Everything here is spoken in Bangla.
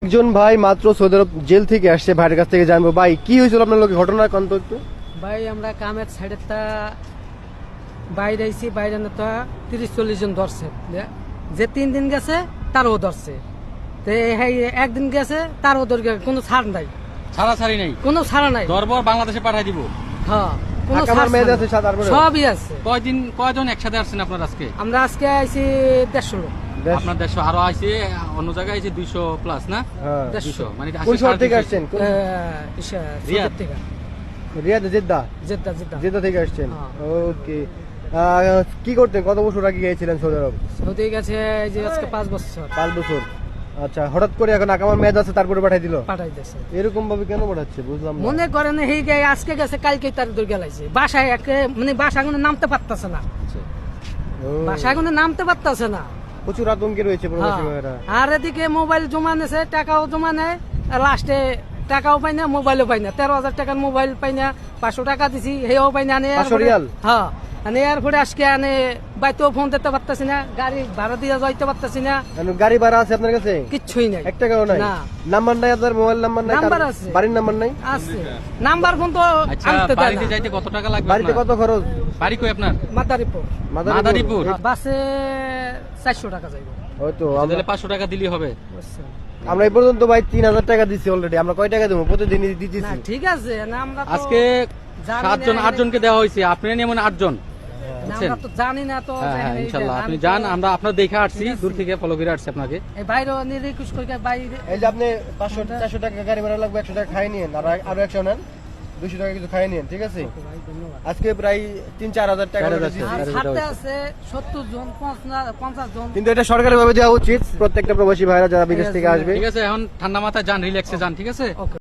একজন ভাই মাত্র সৌদি আরব জেল থেকে আসছে, ভাইয়ের কাছ থেকে জানবো ভাই কি হয়েছিল আপনার লোকের ঘটনা কন্ত একটু। ভাই আমরা কামের সাইডে তা বাইরে আইছি, বাইরে না তো 30-40 জন ধরছে, যে 3 দিন গেছে তারও ধরছে, তো একদিন গেছে তারও ধরে, কোনো ছাড় নাই, ছাড়াছাড়ি নেই, কোনো ছাড়া নাই, দরবার বাংলাদেশে পাঠাই দিব। হ্যাঁ কোনো আমার ছাড় মেয়ে নাই। আছে সাত আট বছর। সবই আছে। কয়জন একসাথে আসছেন আপনার আজকে? আমরা আজকে আইছি 150 লোক। আপনার 150 আরো আইছে, অন্য জায়গায় আইছে 200 প্লাস না? হ্যাঁ। 200 মানে কোন শহর থেকে আসছেন? রিয়াদ থেকে, Riyadh, Jeddah Jeddah Jeddah Jeddah থেকে আসছেন। হ্যাঁ। ওকে, কি করতেন, কত বছর আগে গিয়েছিলেন সৌদি আরব? সৌদি গেছে এই যে আজকে 5 বছর 5 বছর। আচ্ছা, হঠাৎ করে এখন আকামার মেয়াদ আছে তারপরে পাঠাই দিল, পাঠাই দিয়েছে। এরকম ভাবে কেন পাঠাচ্ছে বুঝলাম না। মনে করেন এই যে আজকে গেছে কালকে তার দূর গেলাইছে, বাসায় মানে বাসা কোনো নামতে পারতেছে না, ও, বাসায় কোনো নামতে পারতেছে না। প্রচুর আতঙ্কে রয়েছে প্রবাসী ভাইয়েরা। আর এদিকে মোবাইল জমা নেছে, টাকাও জমা নেয়, লাস্টে টাকাও পাই না, মোবাইলও পাই না। 13,000 টাকার মোবাইল পাই না, 500 টাকা দিছি হেও পাই না। 500 রিয়াল? হ্যাঁ, এরপরে আজকে বাইতেও ফোন দিতে পারতেছি না, গাড়ি ভাড়া দিয়ে যাইতে পারতেছি না, গাড়ি ভাড়া আছে আপনার কাছে? কিচ্ছুই নাই, 1 টাকাও নাই? না। নাম্বার নাই আপনার, মোবাইল নাম্বার নাই? নাম্বার কারো- আছে। বাড়ির নাম্বার নাই? আছে নাম্বার ফোন তো আচ্ছা, আনতে দেয় বাড়িতে না। যাইতে কত টাকা লাগবে? বাড়িতে আপনার? কত খরচ? বাড়ি কই আপনার? মাদারীপুর। মাদারীপুর? বাসে 400 টাকা যাইব, হয়তো তাহলে 500 টাকা দিলেই হবে। বুঝছেন? আমরা এই পর্যন্ত ভাই 3,000 টাকা দিচ্ছি অলরেডি। আমরা কয় টাকা দেবো? প্রতিদিন দিচ্ছি। না ঠিক আছে, না আমরা তো আজকে জানি 7 জন না, 8 জনকে দেওয়া হয়েছে, আপনি নিয়ে মনে 8 জন। না, আমরা তো জানি না তো। হ্যাঁ হ্যাঁ, এই যে ইনশাআল্লাহ আপনি আমি যান, তো- আমরা আপনার দেখে আসছি, ঠিক আছে। দূর থেকে ফলো করে আসছি আপনাকে। এই বাইরে রিকোয়েস্ট করে বাইরে এই যে আপনি 500-400 টাকা গাড়ি ভাড়া লাগবে, 100 টাকা খাই নিন, আর আরো 100 নেন, 200 টাকা কিছু খাই নিন, ঠিক আছে? ভাই, ধন্যবাদ। আজকে প্রায় 3-4 হাজার টাকা 4,000 দিচ্ছি। আর টাকা। ছাড়তে আছে 70 জন, 50 জন। কিন্তু এটা সরকারি ভাবে দেওয়া উচিত প্রত্যেকটা প্রবাসী ভাইরা যারা বিদেশ থেকে আসবে। ঠিক আছে, এখন ঠান্ডা মাথায় যান, রিল্যাক্সে যান, ঠিক আছে? ওকে।